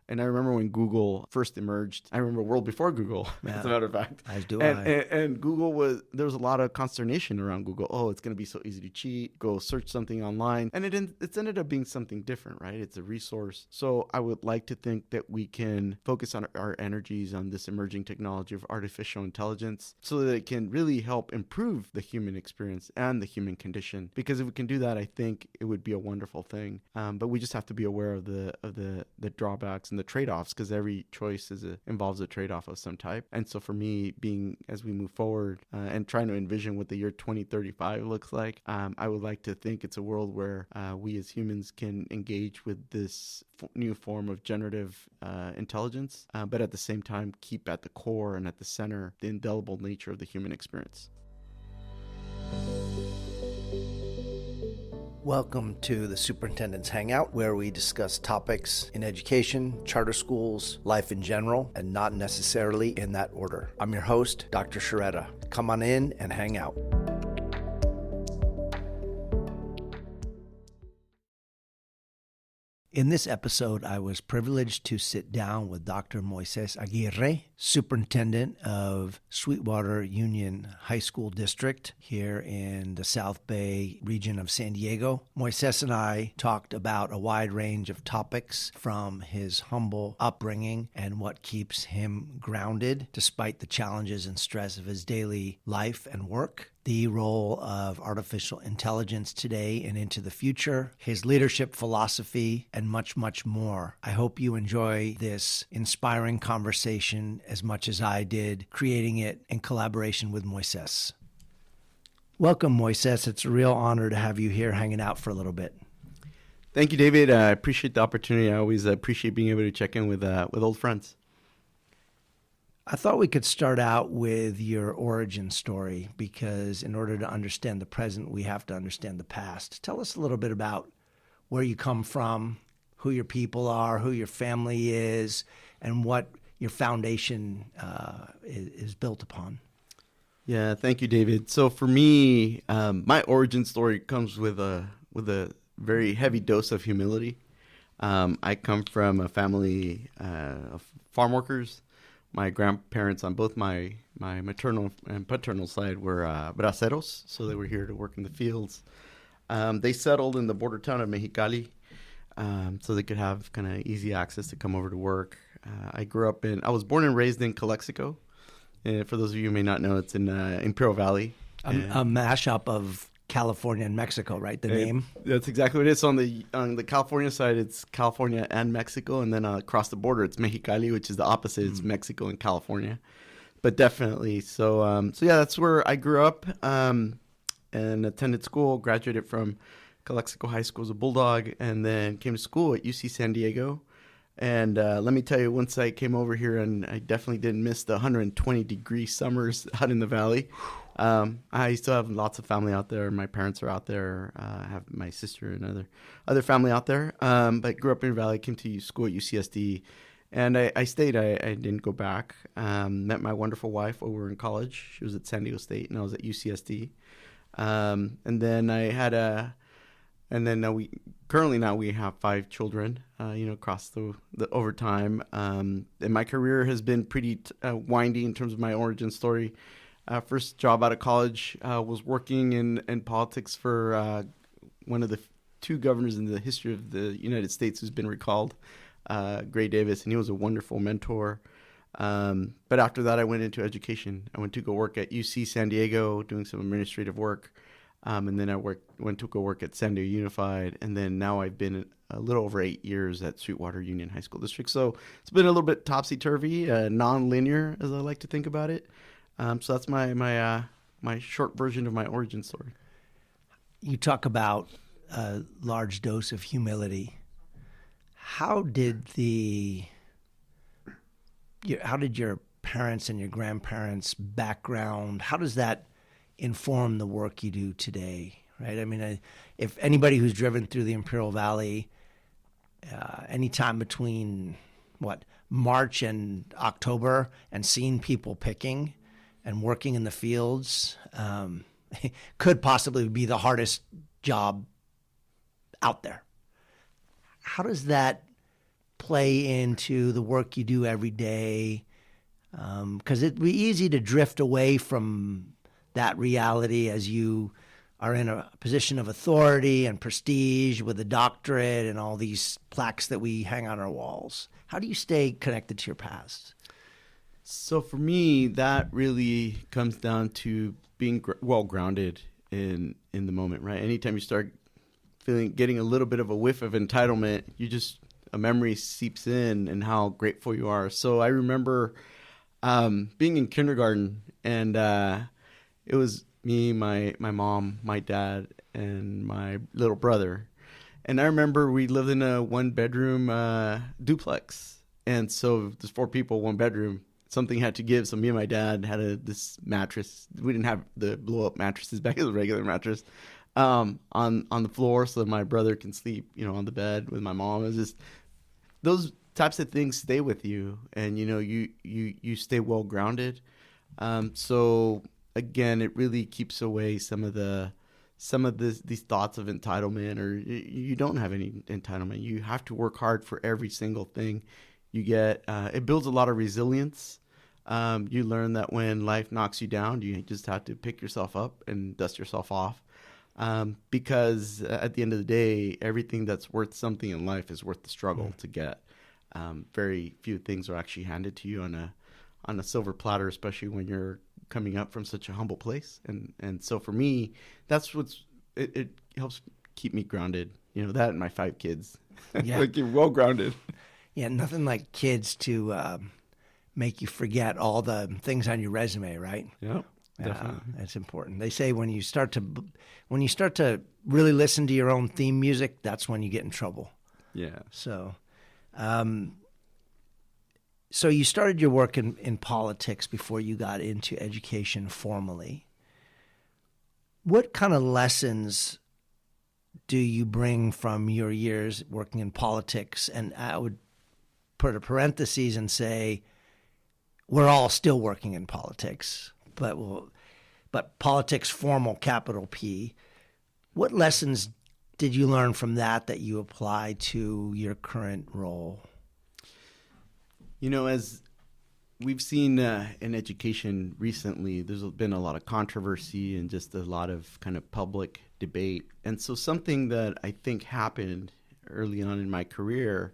And I remember when Google first emerged. I remember world before Google, as a matter of fact. As do and, I. And Google there was a lot of consternation around Google. Oh, it's going to be so easy to cheat. Go search something online. And it's ended up being something different, right? It's a resource. So I would like to think that we can focus on our energies on this emerging technology of artificial intelligence so that it can really help improve the human experience and the human condition. Because if we can do that, I think it would be a wonderful thing. But we just have to be aware of the drawbacks and the trade-offs, because every choice involves a trade-off of some type. And so for me, as we move forward and trying to envision what the year 2035 looks like, I would like to think it's a world where we as humans can engage with this new form of generative intelligence, but at the same time keep at the core and at the center the indelible nature of the human experience. Welcome to the Superintendent's Hangout, where we discuss topics in education, charter schools, life in general, and not necessarily in that order. I'm your host, Dr. Sciarretta. Come on in and hang out. In this episode, I was privileged to sit down with Dr. Moisés Aguirre, Superintendent of Sweetwater Union High School District here in the South Bay region of San Diego. Moisés and I talked about a wide range of topics, from his humble upbringing and what keeps him grounded despite the challenges and stress of his daily life and work, the role of artificial intelligence today and into the future, his leadership philosophy, and much, much more. I hope you enjoy this inspiring conversation as much as I did creating it in collaboration with Moisés. Welcome, Moisés. It's a real honor to have you here hanging out for a little bit. Thank you, David. I appreciate the opportunity. I always appreciate being able to check in with old friends. I thought we could start out with your origin story, because in order to understand the present, we have to understand the past. Tell us a little bit about where you come from, who your people are, who your family is, and what your foundation is built upon. Yeah, thank you, David. So for me, my origin story comes with a very heavy dose of humility. I come from a family of farm workers. My grandparents on both my maternal and paternal side were braceros, so they were here to work in the fields. They settled in the border town of Mexicali, so they could have kind of easy access to come over to work. I was born and raised in Calexico. For those of you who may not know, it's in Imperial Valley. A mashup of California and Mexico, right? The name? That's exactly what it is. On the California side, it's California and Mexico, and then across the border, it's Mexicali, which is the opposite. It's Mexico and California. But definitely, so yeah, that's where I grew up and attended school. Graduated from Calexico High School as a Bulldog, and then came to school at UC San Diego. And let me tell you, once I came over here, and I definitely didn't miss the 120-degree summers out in the valley. I still have lots of family out there. My parents are out there. I have my sister and other family out there. But grew up in the valley, came to school at UCSD, and I stayed. I didn't go back. Met my wonderful wife while we were in college. She was at San Diego State, and I was at UCSD. And then now we have 5 children, across the over time. And my career has been pretty windy in terms of my origin story. First job out of college was working in politics for one of the 2 governors in the history of the United States who's been recalled, Gray Davis, and he was a wonderful mentor. But after that, I went into education. I went to go work at UC San Diego doing some administrative work. And then I went to go work at San Diego Unified. And then now I've been a little over 8 years at Sweetwater Union High School District. So it's been a little bit topsy-turvy, non-linear, as I like to think about it. So that's my short version of my origin story. You talk about a large dose of humility. How did your parents and your grandparents' background, how does that inform the work you do today, right? I mean, if anybody who's driven through the Imperial Valley anytime between, March and October, and seen people picking and working in the fields, could possibly be the hardest job out there. How does that play into the work you do every day? Because it'd be easy to drift away from that reality as you are in a position of authority and prestige with a doctorate and all these plaques that we hang on our walls. How do you stay connected to your past? So for me, that really comes down to being well grounded in the moment, right? Anytime you start getting a little bit of a whiff of entitlement, a memory seeps in and how grateful you are. So I remember being in kindergarten, and it was me, my mom, my dad, and my little brother. And I remember we lived in a 1-bedroom duplex. And so there's 4 people, 1 bedroom. Something had to give. So me and my dad had this mattress. We didn't have the blow-up mattresses back. It was a regular mattress on the floor so that my brother can sleep, on the bed with my mom. It was just those types of things stay with you, and you stay well grounded. So again, it really keeps away some of these thoughts of entitlement, or you don't have any entitlement. You have to work hard for every single thing you get. It builds a lot of resilience. You learn that when life knocks you down, you just have to pick yourself up and dust yourself off. Because at the end of the day, everything that's worth something in life is worth the struggle to get. Very few things are actually handed to you on a silver platter, especially when you're coming up from such a humble place. And so for me, that's it helps keep me grounded. That and my 5 kids. Yeah. Like, you're well grounded. Yeah, nothing like kids to make you forget all the things on your resume, right? Yeah, definitely. That's important. They say when you start to really listen to your own theme music, that's when you get in trouble. Yeah. So, so you started your work in politics before you got into education formally. What kind of lessons do you bring from your years working in politics? And I would put a parenthesis and say, we're all still working in politics, but politics formal, capital P. What lessons did you learn from that you apply to your current role? As we've seen in education recently, there's been a lot of controversy and just a lot of kind of public debate. And so something that I think happened early on in my career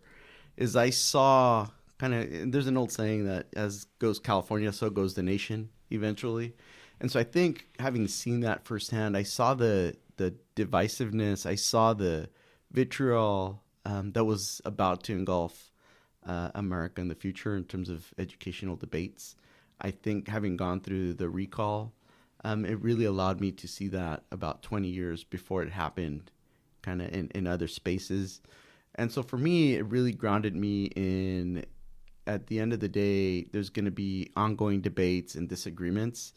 is I saw there's an old saying that as goes California, so goes the nation eventually. And so I think having seen that firsthand, I saw the divisiveness, I saw the vitriol that was about to engulf America in the future in terms of educational debates. I think having gone through the recall, it really allowed me to see that about 20 years before it happened kind of in other spaces. And so for me, it really grounded me in, at the end of the day, there's going to be ongoing debates and disagreements.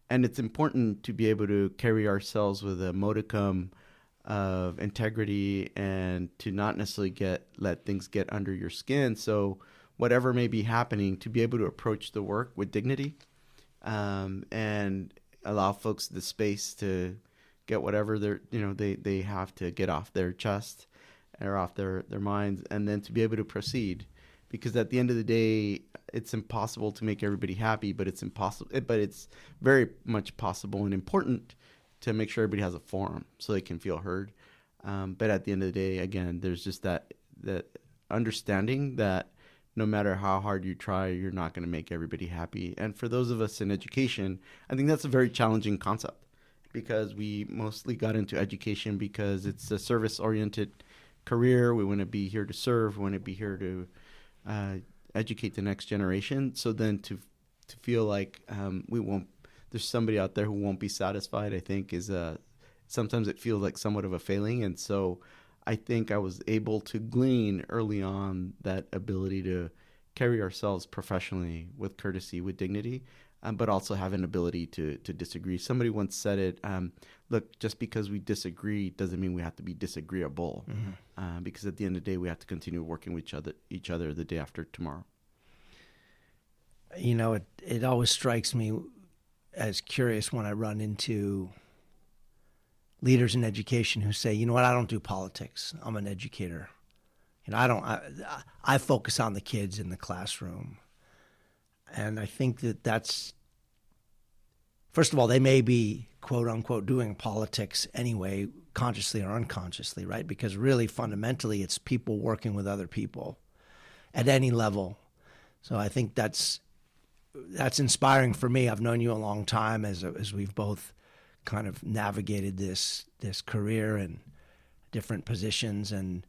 And it's important to be able to carry ourselves with a modicum of integrity and to not necessarily let things get under your skin. So whatever may be happening, to be able to approach the work with dignity and allow folks the space to get whatever they have to get off their chest or off their minds, and then to be able to proceed. Because at the end of the day, it's impossible to make everybody happy, but it's very much possible and important to make sure everybody has a forum so they can feel heard. But at the end of the day, again, there's just that understanding that no matter how hard you try, you're not going to make everybody happy. And for those of us in education, I think that's a very challenging concept, because we mostly got into education because it's a service-oriented career. We want to be here to serve. We want to be here to educate the next generation. So then to feel like there's somebody out there who won't be satisfied, I think is sometimes it feels like somewhat of a failing. And so I think I was able to glean early on that ability to carry ourselves professionally with courtesy, with dignity, but also have an ability to disagree. Somebody once said it, look, just because we disagree doesn't mean we have to be disagreeable, because at the end of the day, we have to continue working with each other the day after tomorrow. It always strikes me as curious when I run into leaders in education who say, I don't do politics. I'm an educator. I focus on the kids in the classroom. And I think that's, first of all, they may be, quote unquote, doing politics anyway, consciously or unconsciously, right? Because really, fundamentally, it's people working with other people at any level. So I think that's inspiring for me. I've known you a long time as we've both kind of navigated this career and different positions, and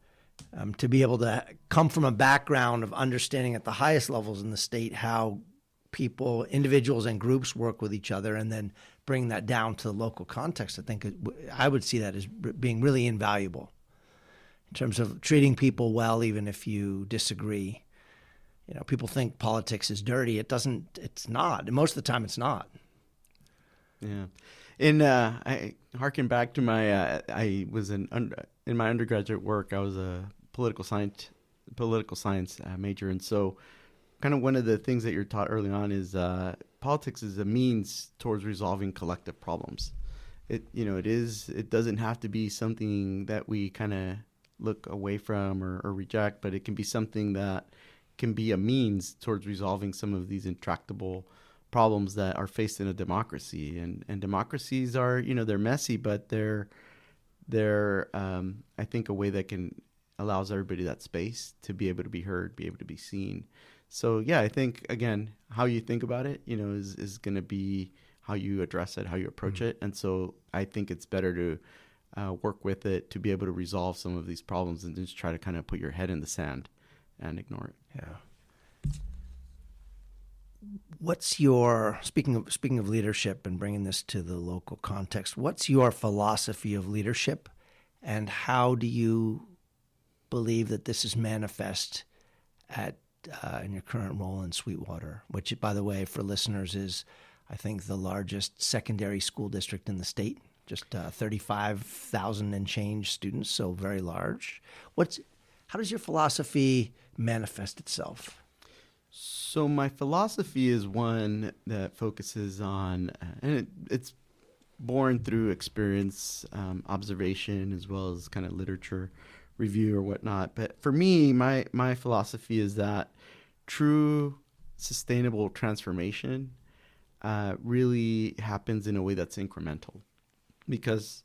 to be able to come from a background of understanding at the highest levels in the state how people, individuals and groups work with each other, and then bring that down to the local context. I would see that as being really invaluable in terms of treating people well, even if you disagree. People think politics is dirty. It's not. Most of the time, it's not. Yeah. And I harken back to I was in my undergraduate work, I was a political science major. And so kind of one of the things that you're taught early on is politics is a means towards resolving collective problems. It doesn't have to be something that we kind of look away from or reject, but it can be something that can be a means towards resolving some of these intractable problems that are faced in a democracy. And democracies are, they're messy, but they're I think a way that allows everybody that space to be able to be heard, be able to be seen. So yeah, I think again, how you think about it, is going to be how you address it, how you approach it. And so I think it's better to work with it to be able to resolve some of these problems and just try to kind of put your head in the sand and ignore it. Yeah. What's your, speaking of leadership and bringing this to the local context, what's your philosophy of leadership, and how do you believe that this is manifest in your current role in Sweetwater, which, by the way, for listeners, is, I think, the largest secondary school district in the state, just 35,000 and change students, so very large. How does your philosophy manifest itself? So my philosophy is one that focuses on, and it's born through experience, observation, as well as kind of literature review or whatnot. But for me, my philosophy is that true sustainable transformation really happens in a way that's incremental. Because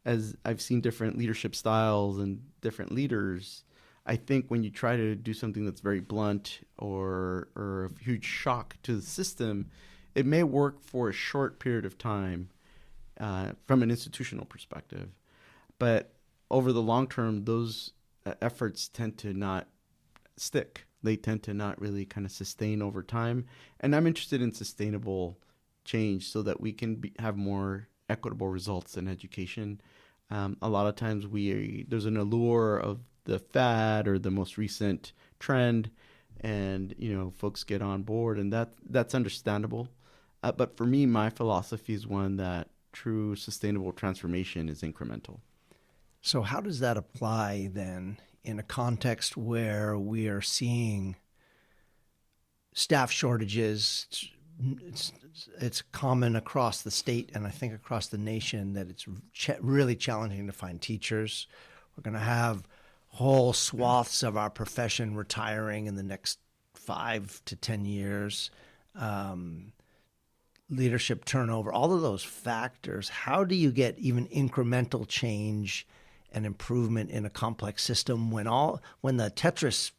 as I've seen different leadership styles and different leaders, I think when you try to do something that's very blunt or a huge shock to the system, it may work for a short period of time from an institutional perspective. But over the long term, those efforts tend to not stick. They tend to not really kind of sustain over time. And I'm interested in sustainable change so that we can have more equitable results in education. A lot of times there's an allure of the fad or the most recent trend, and folks get on board, and that's understandable. But for me, my philosophy is one that true sustainable transformation is incremental. So how does that apply then in a context where we are seeing staff shortages? It's common across the state and I think across the nation that it's really challenging to find teachers. We're going to have whole swaths of our profession retiring in the next 5 to 10 years. Leadership turnover, all of those factors. How do you get even incremental change and improvement in a complex system when the Tetris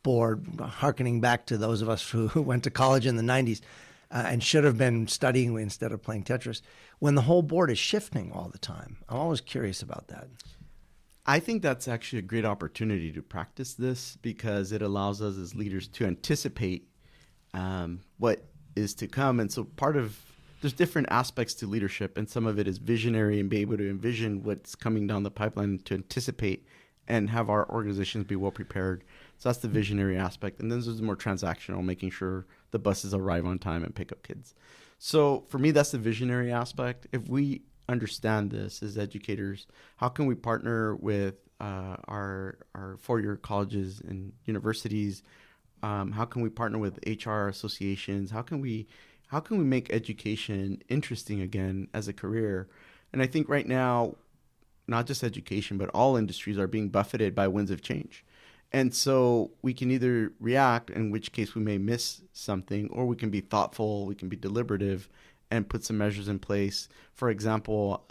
board, hearkening back to those of us who went to college in the 90s and should have been studying instead of playing Tetris, when the whole board is shifting all the time? I'm always curious about that. I think that's actually a great opportunity to practice this because it allows us as leaders to anticipate what is to come. And so there's different aspects to leadership, and some of it is visionary and be able to envision what's coming down the pipeline to anticipate and have our organizations be well prepared. So that's the visionary aspect. And then there's more transactional, making sure the buses arrive on time and pick up kids. So for me, that's the visionary aspect. If we understand this as educators, how can we partner with our four-year colleges and universities? How can we partner with HR associations? How can we make education interesting again as a career? And I think right now, not just education, but all industries are being buffeted by winds of change. And so we can either react, in which case we may miss something, or we can be thoughtful, we can be deliberative, and put some measures in place. For example,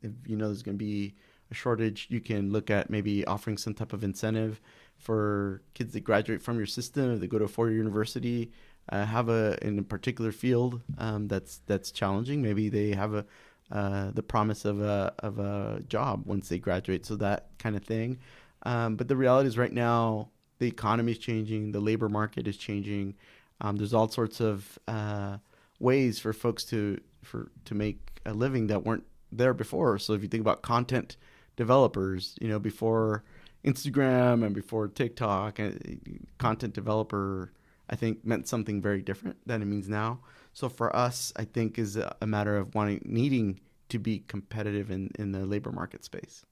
if you know there's going to be a shortage, you can look at maybe offering some type of incentive for kids that graduate from your system. If they go to a four-year university, have in a particular field that's challenging. Maybe they have the promise of a job once they graduate. So that kind of thing. But the reality is right now, the economy is changing. The labor market is changing. There's all sorts of ways for folks to make a living that weren't there before. So if you think about content developers, before Instagram and before TikTok, content developer, I think, meant something very different than it means now. So for us, I think is a matter of needing to be competitive in the labor market space.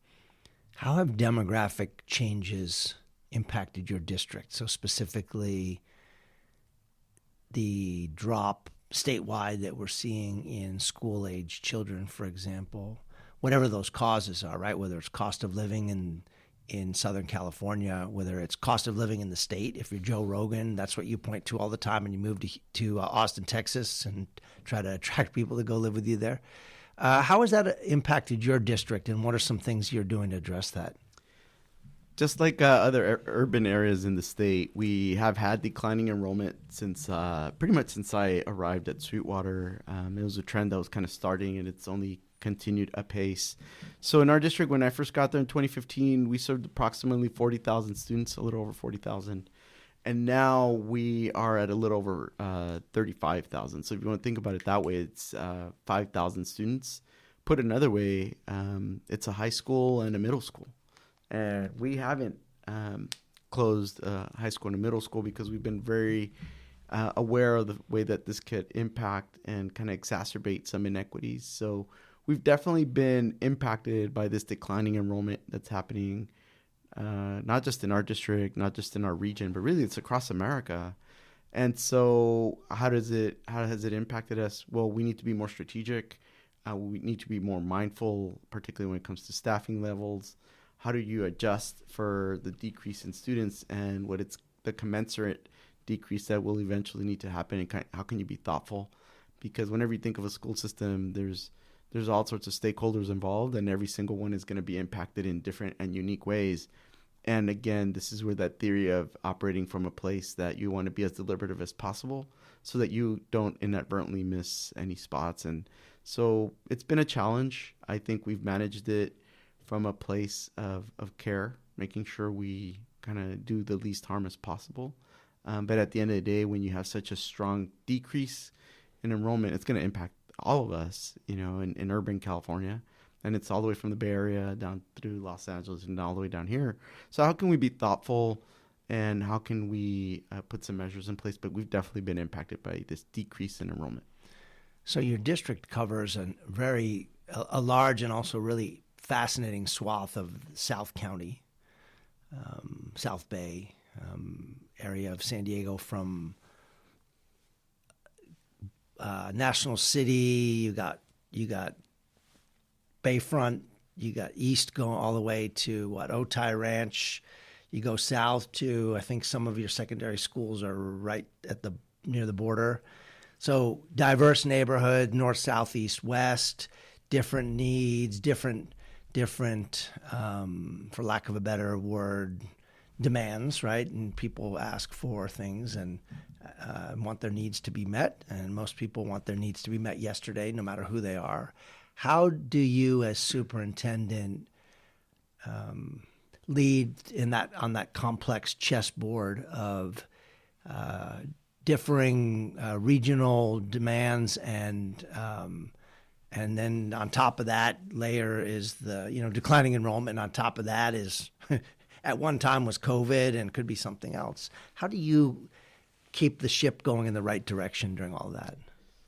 How have demographic changes impacted your district? So specifically, the drop statewide that we're seeing in school-age children, for example, whatever those causes are, right? Whether it's cost of living in Southern California, whether it's cost of living in the state. If you're Joe Rogan, that's what you point to all the time, and you move to Austin, Texas, and try to attract people to go live with you there. How has that impacted your district, and what are some things you're doing to address that? Just like other urban areas in the state, we have had declining enrollment since pretty much since I arrived at Sweetwater. It was a trend that was kind of starting, and it's only continued apace. So in our district, when I first got there in 2015, we served approximately 40,000 students, a little over 40,000. And now we are at a little over 35,000. So if you want to think about it that way, it's 5,000 students. Put another way, it's a high school and a middle school. And we haven't closed high school and a middle school because we've been very aware of the way that this could impact and kind of exacerbate some inequities. So we've definitely been impacted by this declining enrollment that's happening, not just in our district, not just in our region, but really it's across America. And so how has it impacted us? Well, we need to be more strategic. We need to be more mindful, particularly when it comes to staffing levels. How do you adjust for the decrease in students and what it's the commensurate decrease that will eventually need to happen? And how can you be thoughtful? Because whenever you think of a school system, there's all sorts of stakeholders involved, and every single one is going to be impacted in different and unique ways. And again, this is where that theory of operating from a place that you want to be as deliberative as possible so that you don't inadvertently miss any spots. And so it's been a challenge. I think we've managed it from a place of care, making sure we kind of do the least harm as possible. But at the end of the day, when you have such a strong decrease in enrollment, it's going to impact all of us, in urban California. And it's all the way from the Bay Area down through Los Angeles and all the way down here. So how can we be thoughtful and how can we put some measures in place? But we've definitely been impacted by this decrease in enrollment. So your district covers a large and also really fascinating swath of South County, South Bay area of San Diego, from National City. You got Bayfront. You got east going all the way to Otay Ranch. You go south to, I think some of your secondary schools are right near the border. So diverse neighborhood, north, south, east, west, different needs, different, for lack of a better word, demands, right? And people ask for things and want their needs to be met. And most people want their needs to be met yesterday, no matter who they are. How do you, as superintendent, lead on that complex chessboard of differing regional demands, and then on top of that layer is the declining enrollment, and on top of that is at one time was COVID and could be something else. How do you keep the ship going in the right direction during all of that?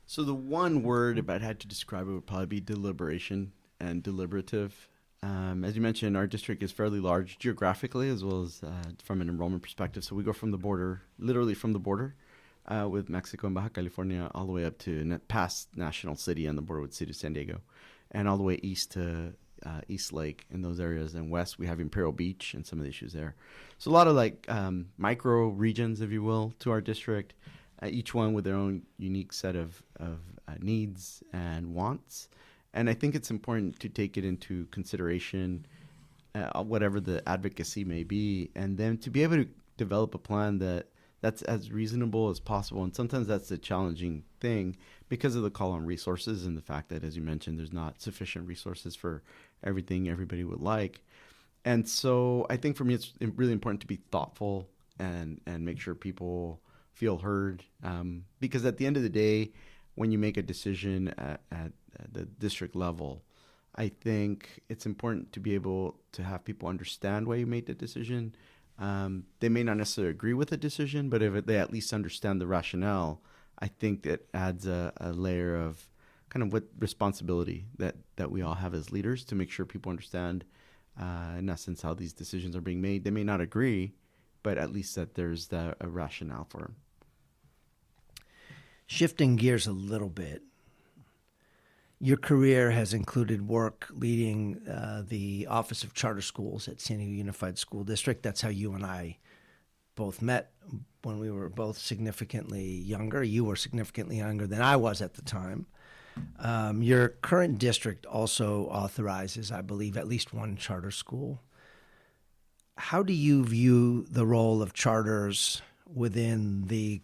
So the one word, if I had to describe it, would probably be deliberation and deliberative. As you mentioned, our district is fairly large geographically as well as from an enrollment perspective. So we go from the border, literally from the border with Mexico and Baja California, all the way up to past National City on the border with the city of San Diego, and all the way east to East Lake and those areas. And west, we have Imperial Beach and some of the issues there. So a lot of like micro regions, if you will, to our district, each one with their own unique set of needs and wants. And I think it's important to take it into consideration, whatever the advocacy may be, and then to be able to develop a plan that's as reasonable as possible. And sometimes that's a challenging thing because of the call on resources and the fact that, as you mentioned, there's not sufficient resources for everything everybody would like. And so I think for me, it's really important to be thoughtful and make sure people feel heard. Because at the end of the day, when you make a decision at the district level, I think it's important to be able to have people understand why you made the decision. They may not necessarily agree with the decision, but if they at least understand the rationale, I think that adds a layer of kind of what responsibility that we all have as leaders to make sure people understand, in essence, how these decisions are being made. They may not agree, but at least that there's a rationale for them. Shifting gears a little bit, your career has included work leading the Office of Charter Schools at San Diego Unified School District. That's how you and I both met when we were both significantly younger. You were significantly younger than I was at the time. Your current district also authorizes, I believe, at least one charter school. How do you view the role of charters within the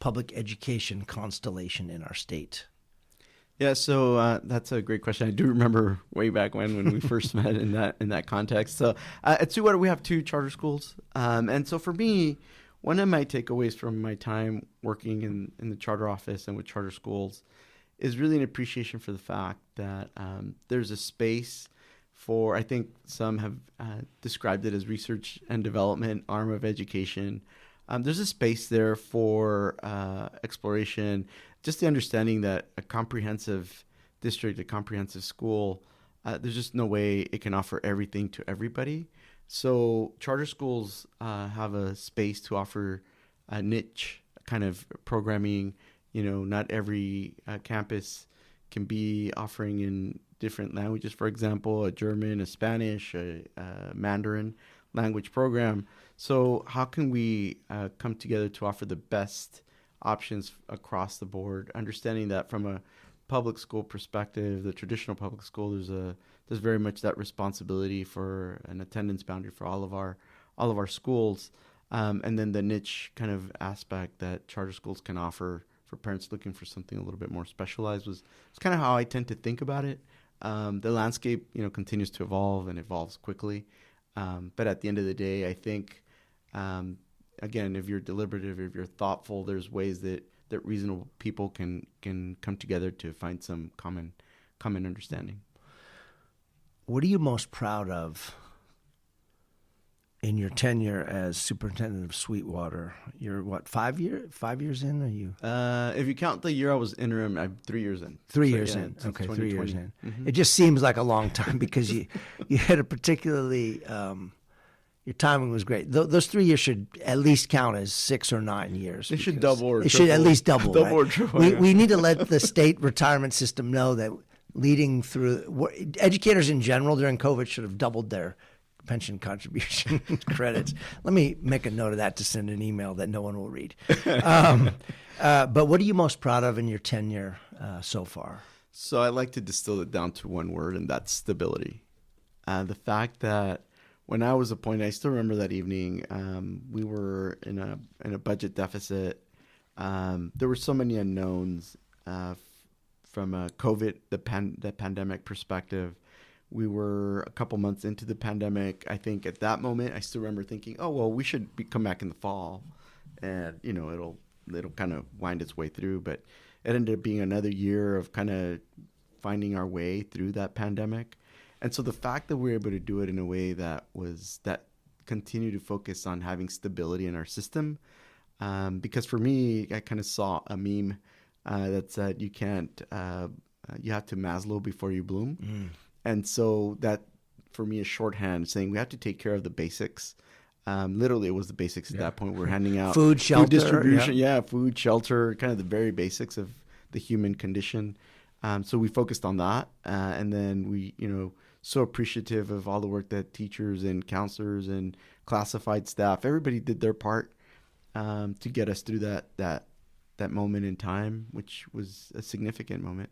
public education constellation in our state? Yeah, so that's a great question. I do remember way back when we first met in that context. So at Sweetwater, we have 2 charter schools. And so for me, one of my takeaways from my time working in the charter office and with charter schools is really an appreciation for the fact that there's a space for, I think some have described it as research and development arm of education. There's a space there for exploration, just the understanding that a comprehensive district, a comprehensive school, there's just no way it can offer everything to everybody. So charter schools have a space to offer a niche kind of programming. You know, not every campus can be offering in different languages, for example, a German, a Spanish, a Mandarin language program. So how can we come together to offer the best options across the board, understanding that from a public school perspective, the traditional public school, there's very much that responsibility for an attendance boundary for all of our schools, and then the niche kind of aspect that charter schools can offer for parents looking for something a little bit more specialized was kind of how I tend to think about it. The landscape, continues to evolve and evolves quickly, but at the end of the day, I think. Again, if you're deliberative, if you're thoughtful, there's ways that reasonable people can come together to find some common understanding. What are you most proud of in your tenure as superintendent of Sweetwater? You're what, 5 years in? Are you? If you count the year I was interim, I'm 3 years in. 3 years in. Okay, 3 years in. Mm-hmm. It just seems like a long time because you had a particularly. Your timing was great. Those 3 years should at least count as 6 or 9 years. They should double or It triple. should at least double. Double right? or triple. We need to let the state retirement system know that leading through educators in general during COVID should have doubled their pension contribution credits. Let me make a note of that to send an email that no one will read. But what are you most proud of in your tenure so far? So I like to distill it down to one word, and that's stability. The fact that when I was appointed, I still remember that evening. We were in a budget deficit. There were so many unknowns from a COVID, the pandemic perspective. We were a couple months into the pandemic. I think at that moment, I still remember thinking, "Oh well, we should come back in the fall, and it'll kind of wind its way through." But it ended up being another year of kind of finding our way through that pandemic. And so the fact that we were able to do it in a way that continued to focus on having stability in our system, because for me, I kind of saw a meme that said you have to Maslow before you bloom. And so that for me is shorthand saying we have to take care of the basics. Literally, it was the basics at that point. We're handing out food, shelter, food distribution, food, shelter, kind of the very basics of the human condition. So we focused on that, and then we, so appreciative of all the work that teachers and counselors and classified staff, everybody did their part to get us through that moment in time, which was a significant moment.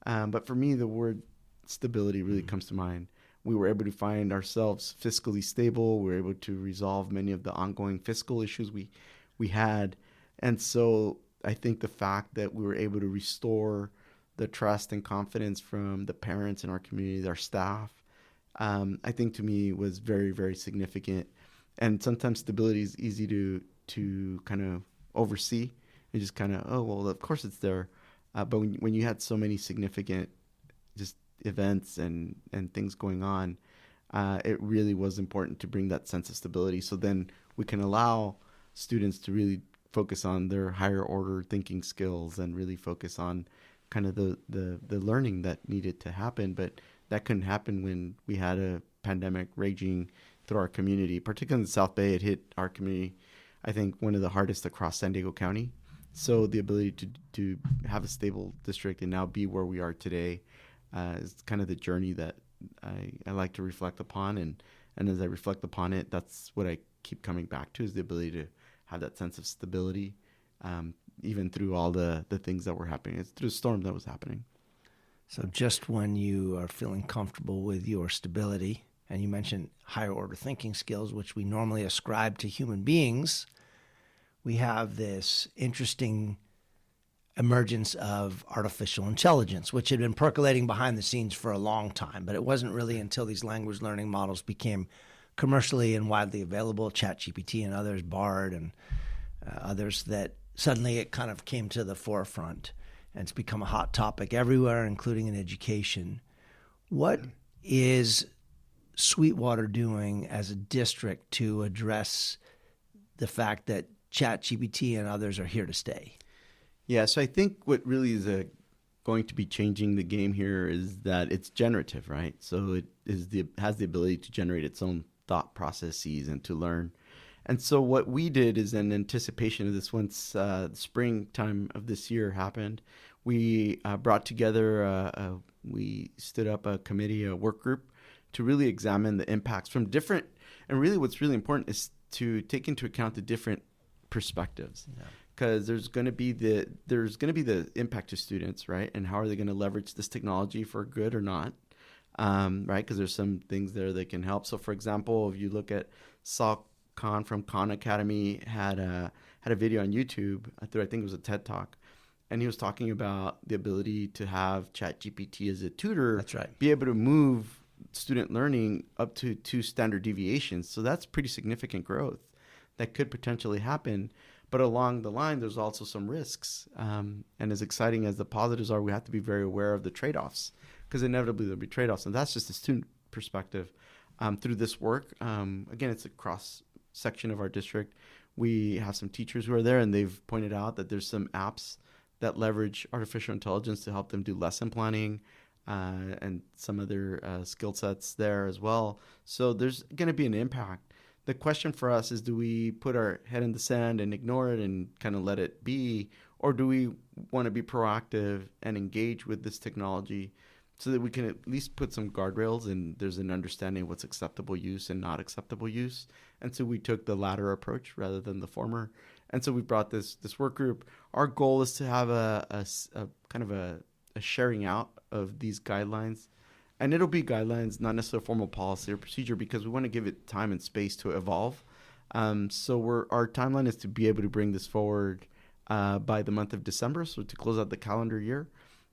But for me, the word stability really comes to mind. We were able to find ourselves fiscally stable. We were able to resolve many of the ongoing fiscal issues we had. And so I think the fact that we were able to restore the trust and confidence from the parents in our community, our staff, I think to me was very, very significant. And sometimes stability is easy to kind of oversee and just kind of, oh, well, of course it's there. But when you had so many significant just events and things going on, it really was important to bring that sense of stability. So then we can allow students to really focus on their higher order thinking skills and really focus on kind of the learning that needed to happen. But that couldn't happen when we had a pandemic raging through our community, particularly in the South Bay. It hit our community, I think, one of the hardest across San Diego County. So the ability to have a stable district and now be where we are today is kind of the journey that I like to reflect upon. And as I reflect upon it, that's what I keep coming back to, is the ability to have that sense of stability, even through all the things that were happening. It's through the storm that was happening. So just when you are feeling comfortable with your stability, and you mentioned higher order thinking skills, which we normally ascribe to human beings, we have this interesting emergence of artificial intelligence, which had been percolating behind the scenes for a long time. But it wasn't really until these language learning models became commercially and widely available, ChatGPT and others, Bard and others, that suddenly it kind of came to the forefront. And it's become a hot topic everywhere, including in education. What is Sweetwater doing as a district to address the fact that ChatGPT and others are here to stay? Yeah, so I think what really is going to be changing the game here is that it's generative, right? So it has the ability to generate its own thought processes and to learn. And so what we did is, in anticipation of this, once the springtime of this year happened, we brought together, we stood up a committee, a work group, to really examine the impacts from different, and really what's really important is to take into account the different perspectives. Because there's going to be the impact to students, right? And how are they going to leverage this technology for good or not, right? Because there's some things there that can help. So, for example, if you look at Saul Khan from Khan Academy had a video on YouTube. I think it was a TED Talk, and he was talking about the ability to have ChatGPT as a tutor. That's right. Be able to move student learning up to 2 standard deviations. So that's pretty significant growth that could potentially happen. But along the line, there's also some risks. And as exciting as the positives are, we have to be very aware of the trade-offs, because inevitably there'll be trade-offs. And that's just a student perspective. Through this work, again, it's a cross-section of our district. We have some teachers who are there, and they've pointed out that there's some apps that leverage artificial intelligence to help them do lesson planning and some other skill sets there as well. So there's going to be an impact. The question for us is, do we put our head in the sand and ignore it and kind of let it be? Or do we want to be proactive and engage with this technology so that we can at least put some guardrails and there's an understanding of what's acceptable use and not acceptable use? And so we took the latter approach rather than the former. And so we brought this work group. Our goal is to have a kind of a sharing out of these guidelines. And it'll be guidelines, not necessarily formal policy or procedure, because we want to give it time and space to evolve. So our timeline is to be able to bring this forward by the month of December, so to close out the calendar year.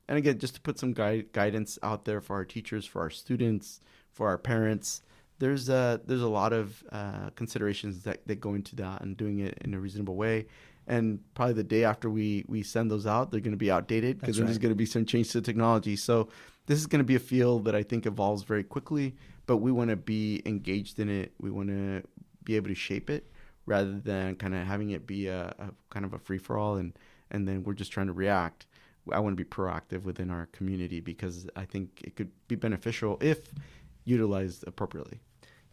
And again, just to put some guidance out there for our teachers, for our students, for our parents. There's a lot of considerations that go into that and doing it in a reasonable way. And probably the day after we send those out, they're going to be outdated because there's going to be some change to the technology. So this is going to be a field that I think evolves very quickly, but we want to be engaged in it. We want to be able to shape it rather than kind of having it be a kind of a free-for-all and then we're just trying to react. I want to be proactive within our community because I think it could be beneficial if utilized appropriately.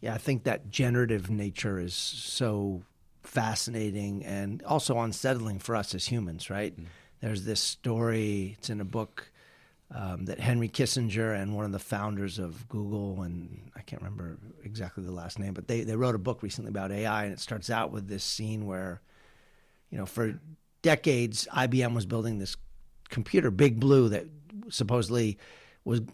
Yeah, I think that generative nature is so fascinating and also unsettling for us as humans, right? Mm-hmm. There's this story, it's in a book that Henry Kissinger and one of the founders of Google, and I can't remember exactly the last name, but they wrote a book recently about AI, and it starts out with this scene where, for decades, IBM was building this computer, Big Blue, that supposedly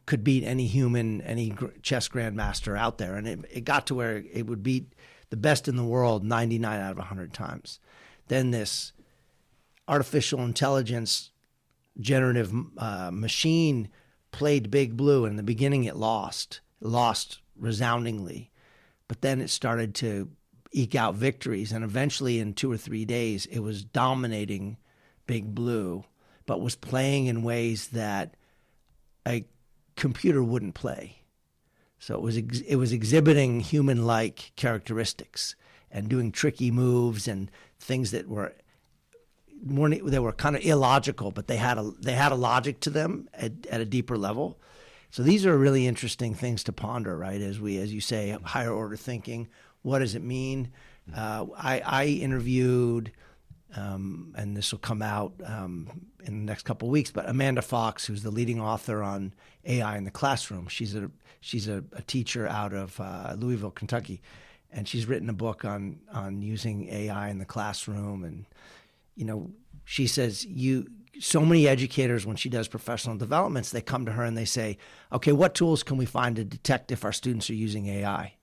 could beat any human, any chess grandmaster out there. And it got to where it would beat the best in the world 99 out of 100 times. Then this artificial intelligence generative machine played Big Blue. And in the beginning, it lost resoundingly. But then it started to eke out victories. And eventually, in 2 or 3 days, it was dominating Big Blue, but was playing in ways that a computer wouldn't play. So it was exhibiting human-like characteristics and doing tricky moves and things that were kind of illogical, but they had a logic to them at a deeper level. So these are really interesting things to ponder, right? As you say, higher order thinking. What does it mean? I interviewed, and this will come out in the next couple of weeks, but Amanda Fox, who's the leading author on AI in the classroom. She's a teacher out of Louisville, Kentucky, and she's written a book on using AI in the classroom. And she says so many educators, when she does professional developments, they come to her and they say, okay, what tools can we find to detect if our students are using AI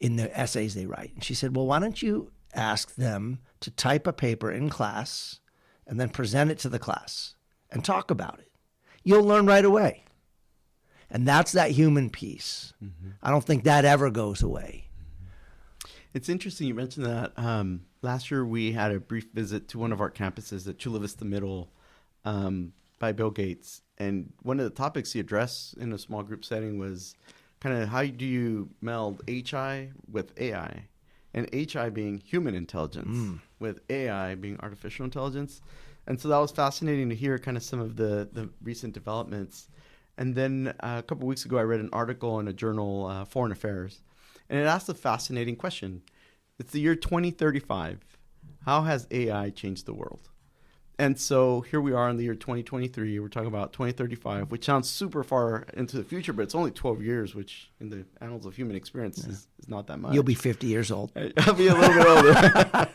in the essays they write? And she said, well, why don't you ask them to type a paper in class and then present it to the class and talk about it. You'll learn right away. And that's that human piece. Mm-hmm. I don't think that ever goes away. It's interesting you mentioned that. Last year we had a brief visit to one of our campuses at Chula Vista Middle by Bill Gates. And one of the topics he addressed in a small group setting was kind of how do you meld HI with AI? And HI being human intelligence with AI being artificial intelligence. And so that was fascinating to hear kind of some of the recent developments. And then a couple of weeks ago, I read an article in a journal, Foreign Affairs, and it asked a fascinating question. It's the year 2035. How has AI changed the world? And so here we are in the year 2023. We're talking about 2035, which sounds super far into the future, but it's only 12 years, which in the annals of human experience is not that much. You'll be 50 years old. I'll be a little bit older.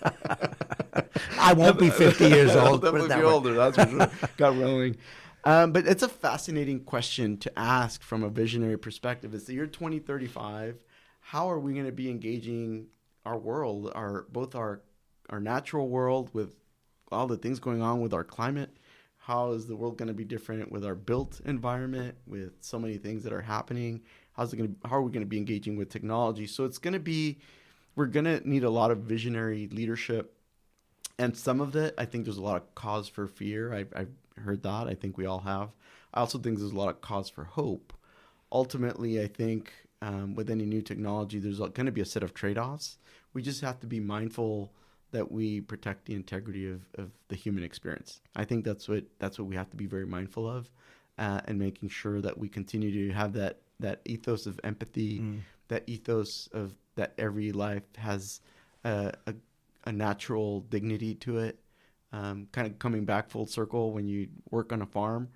I won't be 50 years old. I'll definitely be older, that's for sure. Got rolling. But it's a fascinating question to ask from a visionary perspective. It's the year 2035. How are we going to be engaging our world, both our natural world with all the things going on with our climate? How is the world going to be different with our built environment, with so many things that are happening? How are we going to be engaging with technology? So we're going to need a lot of visionary leadership. And some of it, I think there's a lot of cause for fear. I've heard that. I think we all have. I also think there's a lot of cause for hope. Ultimately, I think with any new technology, there's going to be a set of trade-offs. We just have to be mindful that we protect the integrity of the human experience. I think that's what we have to be very mindful of, and making sure that we continue to have that ethos of empathy, that ethos of that every life has a natural dignity to it. Kind of coming back full circle, when you work on a farm,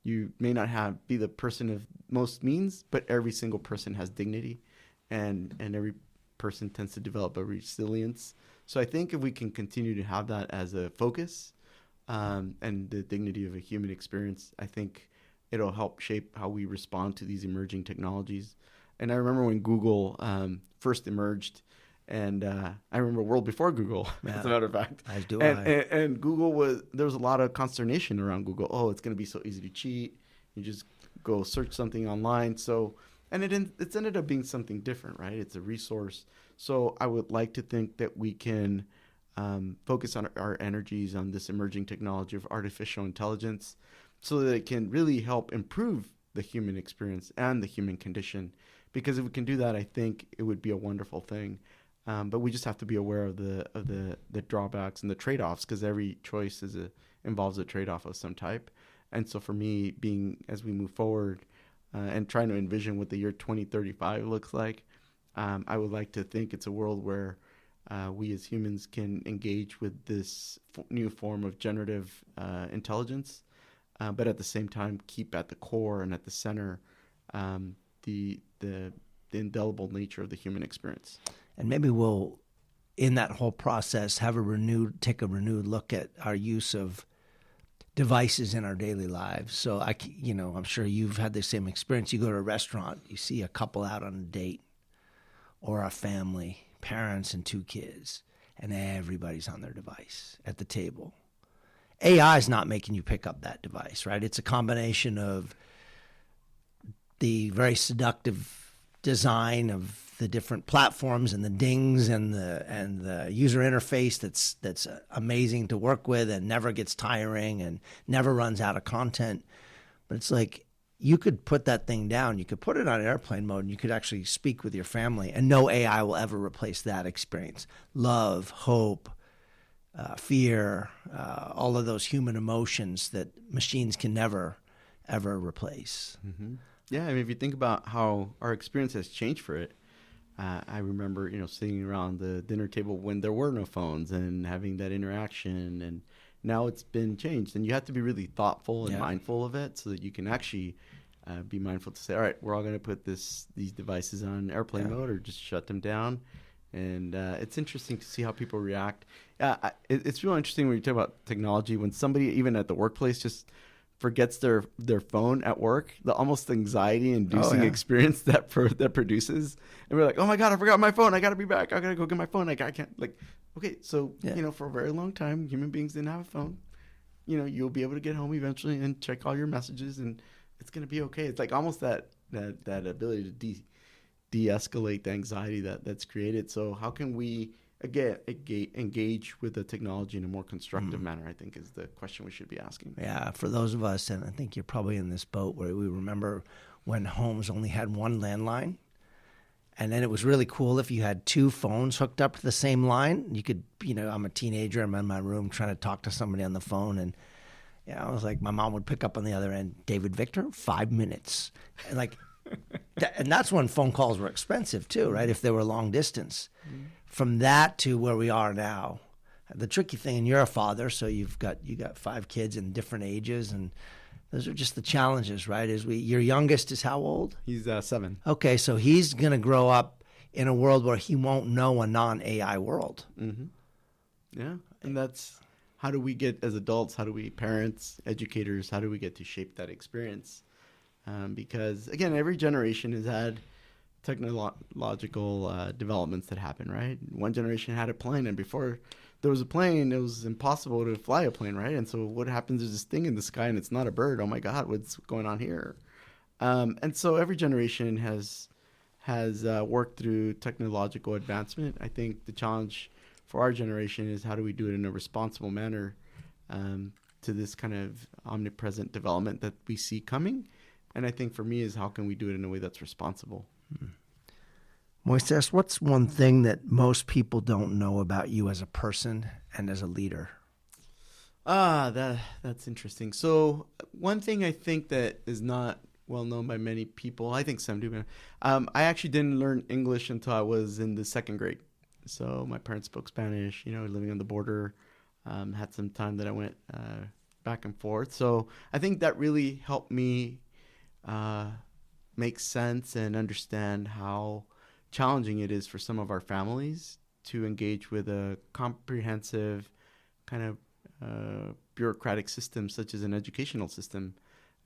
you may not be the person of most means, but every single person has dignity, and every person tends to develop a resilience. So I think if we can continue to have that as a focus, and the dignity of a human experience, I think it'll help shape how we respond to these emerging technologies. And I remember when Google first emerged, and I remember World Before Google, as a matter of fact. As do and Google there was a lot of consternation around Google. Oh, it's going to be so easy to cheat. You just go search something online. And it's ended up being something different, right? It's a resource. So I would like to think that we can focus on our energies on this emerging technology of artificial intelligence, so that it can really help improve the human experience and the human condition. Because if we can do that, I think it would be a wonderful thing. But we just have to be aware of the drawbacks and the trade-offs, because every choice involves a trade-off of some type. And so for me, as we move forward and trying to envision what the year 2035 looks like, I would like to think it's a world where we as humans can engage with this new form of generative intelligence but at the same time keep at the core and at the center the indelible nature of the human experience. And maybe we'll, in that whole process, take a renewed look at our use of devices in our daily lives. So I'm sure you've had the same experience. You go to a restaurant, you see a couple out on a date, or a family, parents and 2 kids, and everybody's on their device at the table. AI is not making you pick up that device, right? It's a combination of the very seductive design of the different platforms and the dings and the user interface that's amazing to work with and never gets tiring and never runs out of content. But it's like, you could put that thing down, you could put it on airplane mode, and you could actually speak with your family, and no AI will ever replace that experience. Love, hope, fear, all of those human emotions that machines can never, ever replace. Mm-hmm. Yeah, I mean, if you think about how our experience has changed for it, I remember, sitting around the dinner table when there were no phones and having that interaction, and now it's been changed. And you have to be really thoughtful and mindful of it so that you can actually be mindful to say, all right, we're all going to put these devices on airplane mode or just shut them down. And it's interesting to see how people react. It's real interesting when you talk about technology, when somebody, even at the workplace, just forgets their phone at work, the almost anxiety-inducing experience that produces. And we're like, oh my God, I forgot my phone. I got to be back. I got to go get my phone. I can't, okay. So, for a very long time, human beings didn't have a phone. You'll be able to get home eventually and check all your messages, and it's going to be okay. It's like almost that ability to de-escalate the anxiety that's created. So how can we, again, engage with the technology in a more constructive manner, I think, is the question we should be asking. Yeah, for those of us, and I think you're probably in this boat, where we remember when homes only had one landline, and then it was really cool if you had 2 phones hooked up to the same line. You could, I'm a teenager, I'm in my room trying to talk to somebody on the phone, and I was like, my mom would pick up on the other end, David Victor, 5 minutes. And and that's when phone calls were expensive too, right? If they were long distance. Mm-hmm. From that to where we are now, the tricky thing, and you're a father, so you got 5 kids in different ages, and those are just the challenges, right? Your youngest is how old? He's 7. Okay, so he's going to grow up in a world where he won't know a non-AI world. Mm-hmm. Yeah, and that's, how do we get, as adults, parents, educators, how do we get to shape that experience? Because, again, every generation has had technological developments that happen, right? One generation had a plane, and before there was a plane, it was impossible to fly a plane, right? And so what happens is this thing in the sky, and it's not a bird. Oh, my God, what's going on here? And so every generation has worked through technological advancement. I think the challenge for our generation is, how do we do it in a responsible manner to this kind of omnipresent development that we see coming? And I think for me is, how can we do it in a way that's responsible? Moisés, what's one thing that most people don't know about you as a person and as a leader? That's interesting. So one thing I think that is not well known by many people, I think some do. I actually didn't learn English until I was in the 2nd grade. So my parents spoke Spanish, living on the border, had some time that I went back and forth. So I think that really helped me make sense and understand how challenging it is for some of our families to engage with a comprehensive kind of bureaucratic system such as an educational system.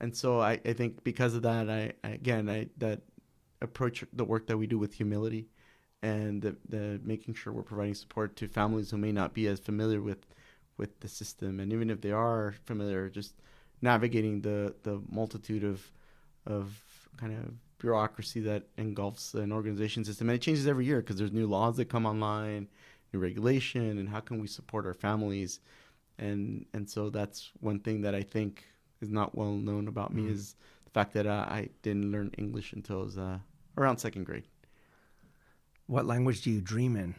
And so I think because of that, I that approach the work that we do with humility, and the making sure we're providing support to families who may not be as familiar with the system. And even if they are familiar, just navigating the multitude of kind of bureaucracy that engulfs an organization system. And it changes every year because there's new laws that come online, new regulation, and how can we support our families? And so that's one thing that I think is not well known about me, is the fact that I didn't learn English until I was around 2nd grade. What language do you dream in?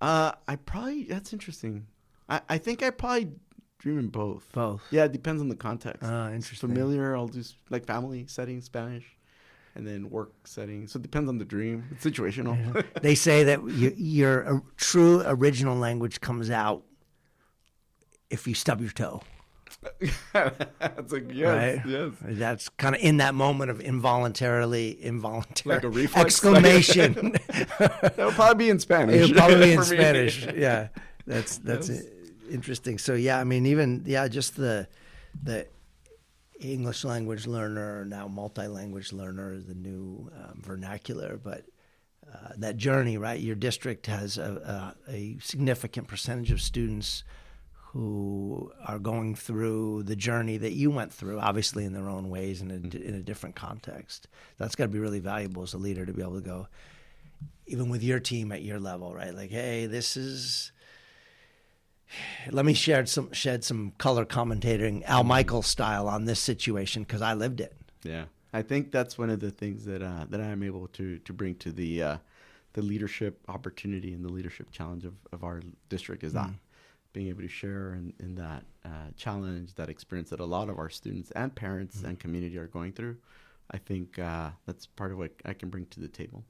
That's interesting. I think I probably dream in both. Both? Yeah, it depends on the context. Interesting. Familiar, I'll do like family setting, Spanish, and then work setting. So it depends on the dream. It's situational. Yeah. They say that your true original language comes out if you stub your toe. It's like, yes, right? yes. That's kind of in that moment of involuntary Like a reflex exclamation. That would probably be in Spanish. It would probably be in for me. Spanish. Yeah, that's Yes. interesting. So yeah, I mean, even just the English language learner, now multi-language learner, the new vernacular, but that journey, right? Your district has a significant percentage of students who are going through the journey that you went through, obviously in their own ways and in a different context. That's got to be really valuable as a leader to be able to go, even with your team at your level, right? Like, hey, let me shed some color commentating Al Michaels style on this situation because I lived it. Yeah, I think that's one of the things that I'm able to bring to the leadership opportunity and the leadership challenge of our district is that being able to share in that challenge, that experience that a lot of our students and parents and community are going through. I think that's part of what I can bring to the table.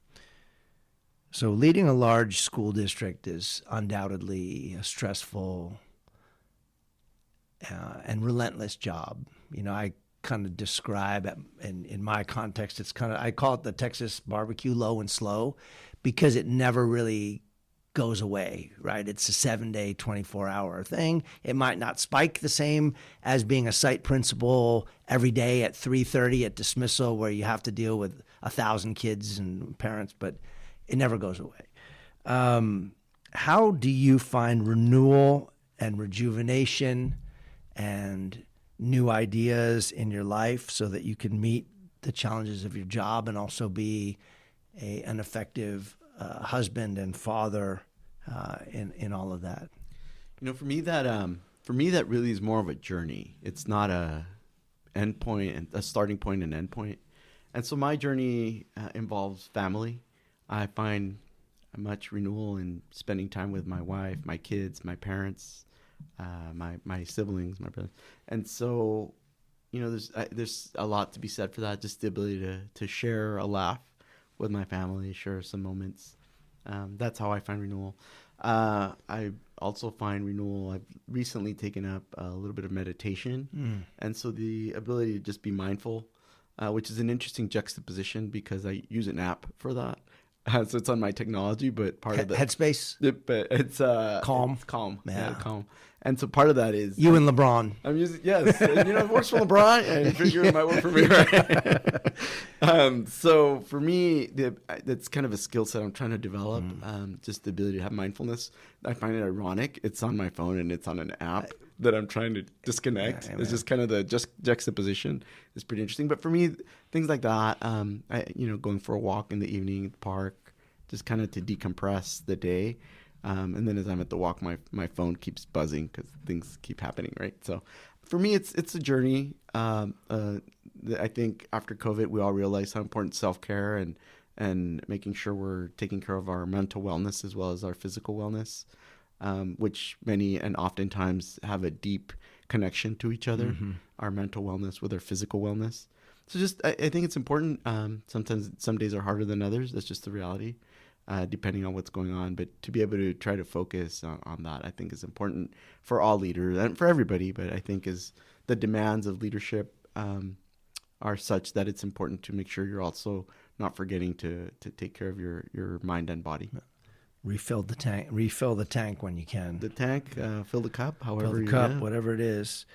So leading a large school district is undoubtedly a stressful and relentless job. You know, I kind of describe in my context, I call it the Texas barbecue, low and slow, because it never really goes away, right? It's a 7-day, 24-hour thing. It might not spike the same as being a site principal every day at 3:30 at dismissal where you have to deal with 1,000 kids and parents, but it never goes away. How do you find renewal and rejuvenation and new ideas in your life so that you can meet the challenges of your job and also be an effective husband and father in all of that? You know, for me that really is more of a journey. It's not a starting point and end point. And so my journey involves family. I find much renewal in spending time with my wife, my kids, my parents, my siblings, my brother. And so, you know, there's a lot to be said for that. Just the ability to share a laugh with my family, share some moments. That's how I find renewal. I also find renewal. I've recently taken up a little bit of meditation. And so the ability to just be mindful, which is an interesting juxtaposition because I use an app for that. So it's on my technology, but part of the Headspace. But it's Calm. It's calm. Yeah. Calm. And so part of that is You and LeBron. I'm using and, you know, it works for LeBron, and I figure it might work for me, right? So for me, that's kind of a skill set I'm trying to develop. Just the ability to have mindfulness. I find it ironic. It's on my phone and it's on an app that I'm trying to disconnect. It's just kind of the juxtaposition is pretty interesting. But for me, things like that, going for a walk in the evening at the park, just kind of to decompress the day. And then as I'm at the walk, my phone keeps buzzing because things keep happening, right? So for me, it's a journey. I think after COVID, we all realized how important self-care and making sure we're taking care of our mental wellness as well as our physical wellness, which many and oftentimes have a deep connection to each other, our mental wellness with our physical wellness. So I think it's important. Sometimes some days are harder than others. That's just the reality. Depending on what's going on. But to be able to try to focus on that, I think is important for all leaders and for everybody. But I think as the demands of leadership are such that it's important to make sure you're also not forgetting to take care of your mind and body. Refill the tank when you can. The tank, fill the cup, however Fill the cup, whatever it is.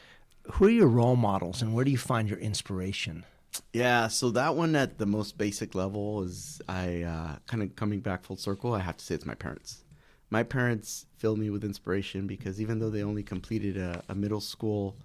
Who are your role models and where do you find your inspiration? Yeah, so that one at the most basic level is I kind of coming back full circle. I have to say it's my parents. My parents filled me with inspiration because even though they only completed a middle school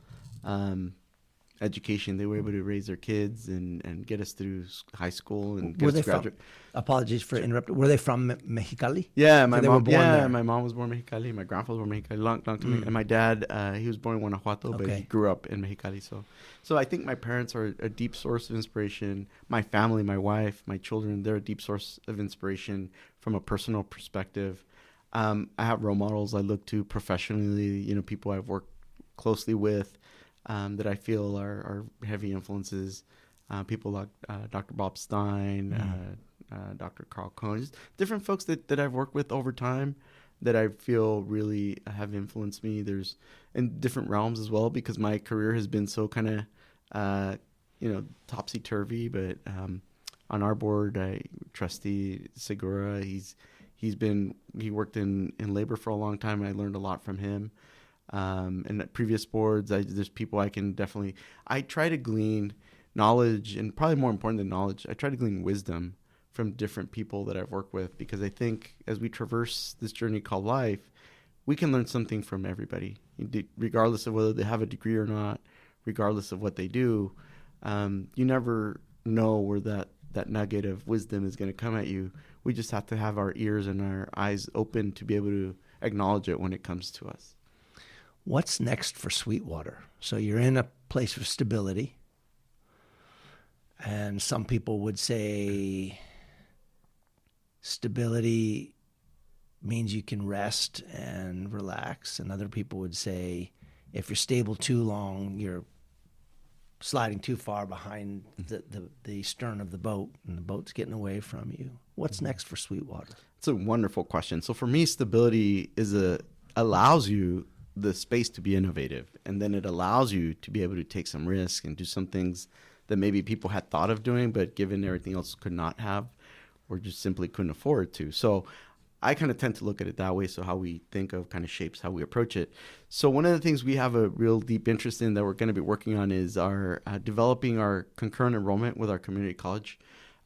education, they were able to raise their kids and get us through high school and get us to graduate. Apologies for interrupting. Were they from Mexicali? Yeah, my mom was born in Mexicali. My grandfather was born in Mexicali, long time. And my dad, he was born in Guanajuato, but he grew up in Mexicali. So I think my parents are a deep source of inspiration. My family, my wife, my children, they're a deep source of inspiration from a personal perspective. I have role models I look to professionally, people I've worked closely with that I feel are heavy influences. People like Dr. Bob Stein, Dr. Carl Cohen, just different folks that I've worked with over time that I feel really have influenced me. There's in different realms as well, because my career has been so kind of, topsy-turvy. But on our board, trustee Segura, he worked in labor for a long time, and I learned a lot from him. And at previous boards, there's people I try to glean knowledge, and probably more important than knowledge, I try to glean wisdom from different people that I've worked with, because I think as we traverse this journey called life, we can learn something from everybody, regardless of whether they have a degree or not, regardless of what they do. You never know where that nugget of wisdom is going to come at you. We just have to have our ears and our eyes open to be able to acknowledge it when it comes to us. What's next for Sweetwater? So you're in a place of stability, and some people would say stability means you can rest and relax, and other people would say if you're stable too long, you're sliding too far behind the stern of the boat, and the boat's getting away from you. What's next for Sweetwater? It's a wonderful question. So for me, stability allows you the space to be innovative, and then it allows you to be able to take some risk and do some things that maybe people had thought of doing, but given everything else could not have, or just simply couldn't afford to. So I kind of tend to look at it that way. So how we think of kind of shapes how we approach it. So one of the things we have a real deep interest in that we're going to be working on is our developing our concurrent enrollment with our community college.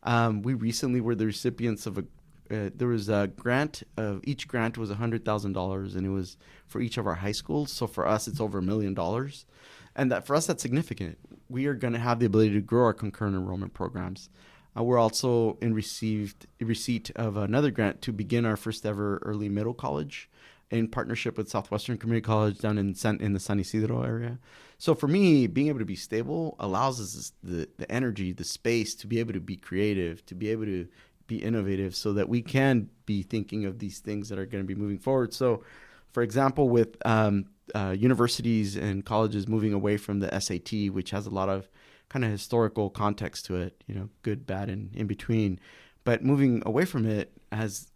We recently were the recipients of there was a grant. Each grant was $100,000, and it was for each of our high schools. So for us, it's over $1 million. And that for us, that's significant. We are going to have the ability to grow our concurrent enrollment programs. We're also in receipt of another grant to begin our first ever early middle college in partnership with Southwestern Community College down in the San Isidro area. So for me, being able to be stable allows us the energy, the space to be able to be creative, to be able to be innovative, so that we can be thinking of these things that are going to be moving forward. So, for example, with universities and colleges moving away from the SAT, which has a lot of kind of historical context to it, good, bad, and in between. But moving away from it has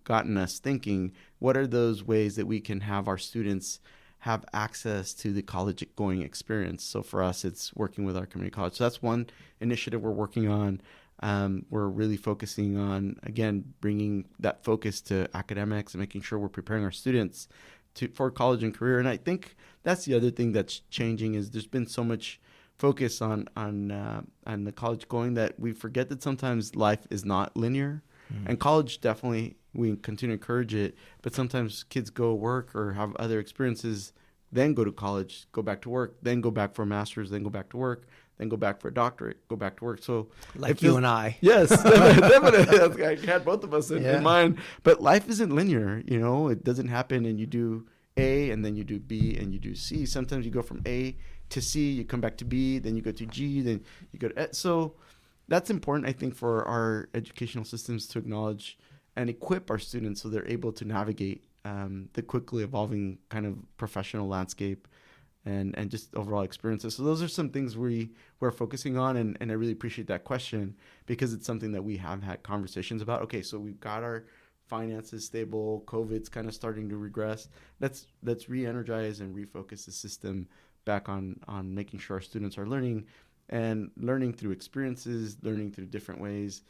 gotten us thinking, what are those ways that we can have our students have access to the college going experience? So for us, it's working with our community college. So that's one initiative we're working on. We're really focusing on, again, bringing that focus to academics and making sure we're preparing our students for college and career. And I think that's the other thing that's changing, is there's been so much focus on the college going that we forget that sometimes life is not linear. And college, definitely, we continue to encourage it, but sometimes kids go work or have other experiences, then go to college, go back to work, then go back for a master's, then go back to work, then go back for a doctorate, go back to work. So like you and I. Yes, definitely. I had both of us in mind. But life isn't linear, It doesn't happen and you do A and then you do B and you do C. Sometimes you go from A to C, you come back to B, then you go to G, then you go to E. So that's important, I think, for our educational systems to acknowledge and equip our students so they're able to navigate the quickly evolving kind of professional landscape and just overall experiences. So those are some things we're focusing on, and I really appreciate that question, because it's something that we have had conversations about. Okay, so we've got our finances stable, COVID's kind of starting to regress. Let's re-energize and refocus the system back on making sure our students are learning through experiences, learning through different ways,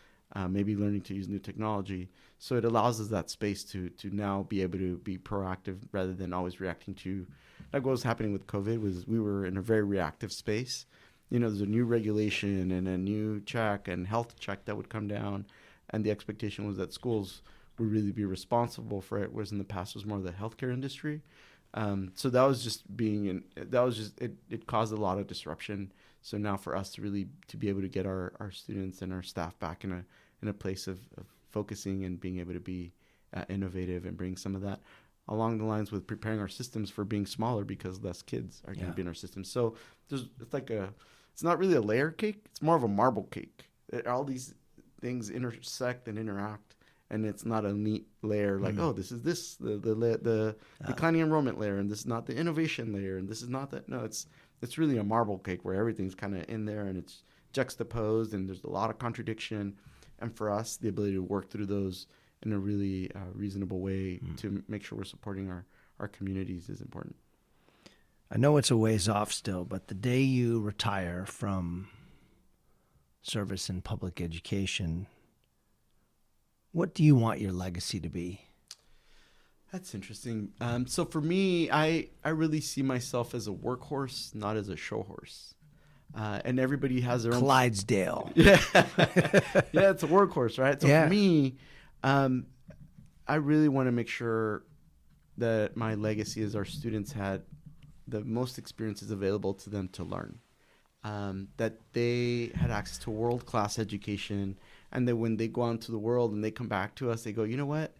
maybe learning to use new technology. So it allows us that space to now be able to be proactive rather than always reacting to, like what was happening with COVID was we were in a very reactive space. There's a new regulation and a new check and health check that would come down, and the expectation was that schools would really be responsible for it, whereas in the past was more the healthcare industry. So that was just it caused a lot of disruption. So now for us to be able to get our students and our staff back in a place of focusing and being able to be innovative and bring some of that along the lines with preparing our systems for being smaller, because less kids are going to be in our systems. So it's not really a layer cake. It's more of a marble cake. All these things intersect and interact. And it's not a neat layer like, this is the declining enrollment layer, and this is not the innovation layer, and this is not that. No, it's really a marble cake where everything's kind of in there and it's juxtaposed, and there's a lot of contradiction. And for us, the ability to work through those in a really reasonable way to make sure we're supporting our communities is important. I know it's a ways off still, but the day you retire from service in public education, what do you want your legacy to be? That's interesting. So for me, I really see myself as a workhorse, not as a show horse. And everybody has their own... Clydesdale. Yeah. Yeah, it's a workhorse, right? So Yeah. for me, I really want to make sure that my legacy is our students had the most experiences available to them to learn. That they had access to world-class education, and that when they go out into the world and they come back to us, they go, you know what,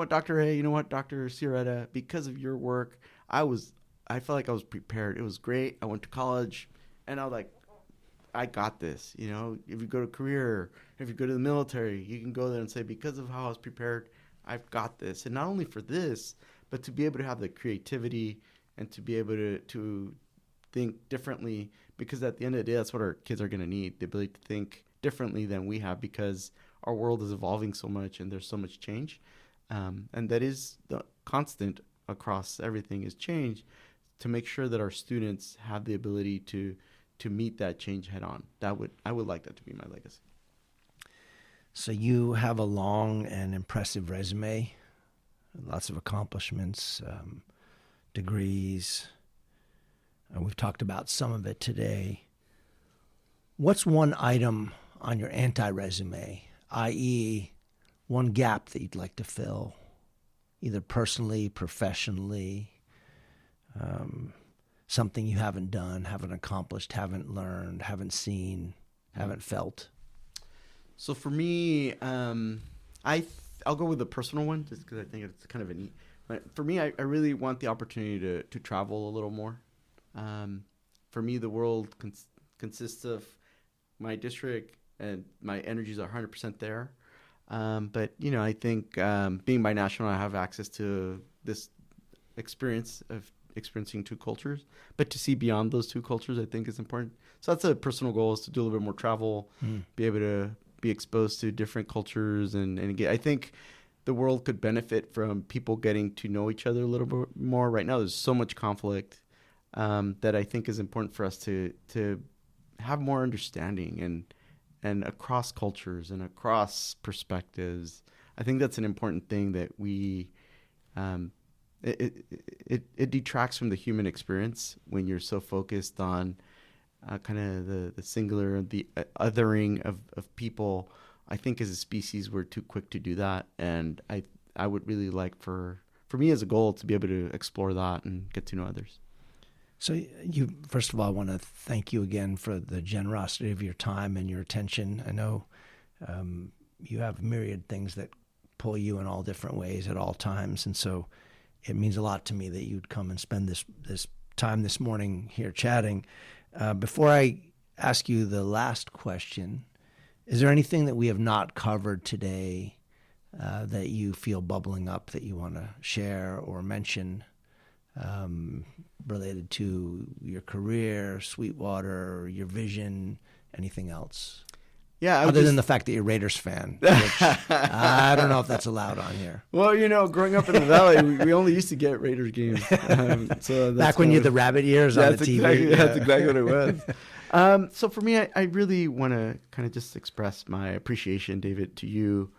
Dr. A, you know what, Dr. Sciarretta, because of your work, I felt like I was prepared. It was great. I went to college, and I was like, I got this. You know, if you go to career, if you go to the military, you can go there and say, because of how I was prepared, I've got this. And not only for this, but to be able to have the creativity and to be able to think differently, because at the end of the day, that's what our kids are going to need, the ability to think differently than we have, because our world is evolving so much and there's so much change. And that is the constant across everything is change, to make sure that our students have the ability to meet that change head on. I would like that to be my legacy. So you have a long and impressive resume, lots of accomplishments, degrees. We've talked about some of it today. What's one item on your anti-resume, i.e., one gap that you'd like to fill, either personally, professionally, something you haven't done, haven't accomplished, haven't learned, haven't seen, haven't felt? So for me, I'll go with the personal one, just because I think it's kind of a neat. But for me, I really want the opportunity to travel a little more. For me, the world consists of my district, and my energies are 100% there. But I think being binational, I have access to this experience of experiencing two cultures. But to see beyond those two cultures, I think is important. So that's a personal goal, is to do a little bit more travel, be able to be exposed to different cultures, and again, I think the world could benefit from people getting to know each other a little bit more. Right now, there's so much conflict that I think is important for us to have more understanding and across cultures and across perspectives. I think that's an important thing that we it detracts from the human experience when you're so focused on kind of the singular, the othering of people. I think as a species, we're too quick to do that. And I would really like for me as a goal to be able to explore that and get to know others. So first of all, I want to thank you again for the generosity of your time and your attention. I know you have myriad things that pull you in all different ways at all times. And so it means a lot to me that you'd come and spend this time this morning here chatting. Before I ask you the last question, is there anything that we have not covered today that you feel bubbling up that you want to share or mention related to your career, Sweetwater, your vision, anything else? Yeah, other than the fact that you're a Raiders fan, which I don't know if that's allowed on here. Well, growing up in the Valley, we only used to get Raiders games. So back when you had the rabbit ears on the TV. That's exactly what it was. So for me, I really want to kind of just express my appreciation, David, to you.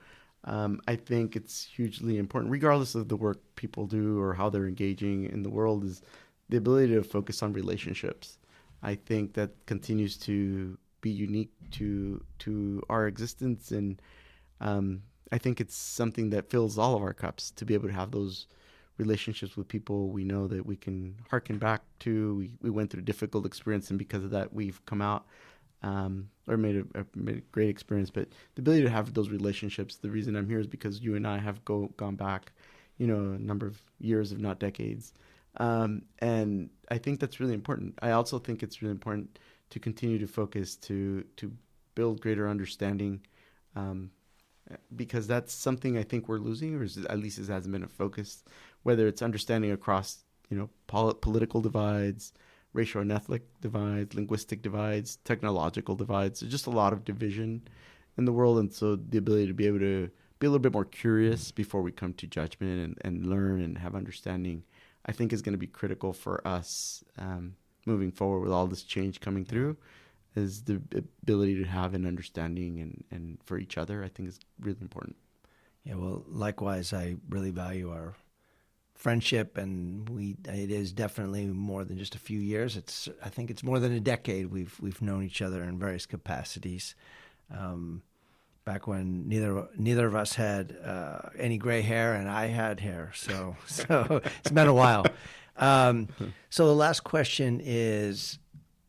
I think it's hugely important, regardless of the work people do or how they're engaging in the world, is the ability to focus on relationships. I think that continues to be unique to our existence, and I think it's something that fills all of our cups to be able to have those relationships with people we know that we can hearken back to. We went through a difficult experience, and because of that, we've come out or made a great experience. But the ability to have those relationships, the reason I'm here is because you and I have gone back, a number of years, if not decades. And I think that's really important. I also think it's really important to continue to focus to build greater understanding, because that's something I think we're losing, or at least it hasn't been a focus, whether it's understanding across, political divides, racial and ethnic divides, linguistic divides, technological divides. There's just a lot of division in the world. And so the ability to be able to be a little bit more curious before we come to judgment and learn and have understanding, I think is going to be critical for us moving forward with all this change coming through, is the ability to have an understanding and for each other, I think is really important. Yeah, well, likewise, I really value our friendship, and it is definitely more than just a few years. I think it's more than a decade we've known each other in various capacities. Back when neither of us had any gray hair, and I had hair, so it's been a while. So the last question is,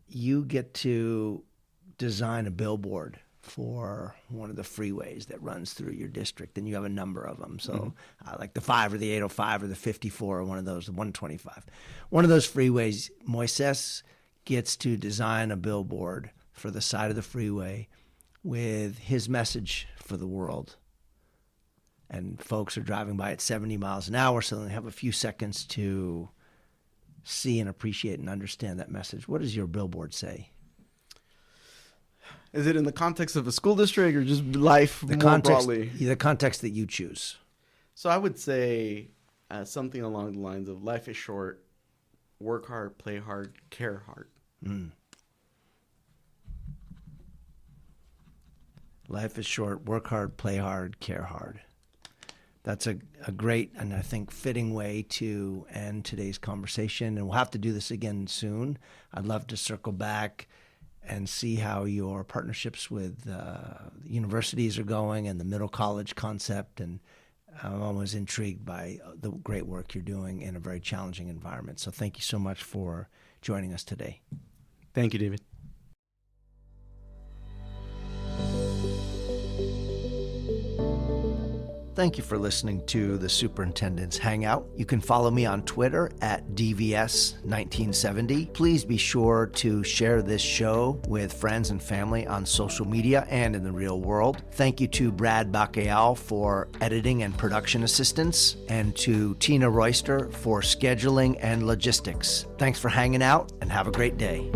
you get to design a billboard for one of the freeways that runs through your district, and you have a number of them. So like the 5 or the 805 or the 54 or one of those, the 125. One of those freeways, Moisés gets to design a billboard for the side of the freeway with his message for the world. And folks are driving by at 70 miles an hour, so they have a few seconds to see and appreciate and understand that message. What does your billboard say? Is it in the context of a school district or just life broadly? The context that you choose. So I would say something along the lines of life is short, work hard, play hard, care hard. Life is short, work hard, play hard, care hard. That's a great and I think fitting way to end today's conversation. And we'll have to do this again soon. I'd love to circle back and see how your partnerships with universities are going and the middle college concept. And I'm always intrigued by the great work you're doing in a very challenging environment. So thank you so much for joining us today. Thank you, David. Thank you for listening to the Superintendent's Hangout. You can follow me on Twitter at DVS1970. Please be sure to share this show with friends and family on social media and in the real world. Thank you to Brad Bacayal for editing and production assistance, and to Tina Royster for scheduling and logistics. Thanks for hanging out, and have a great day.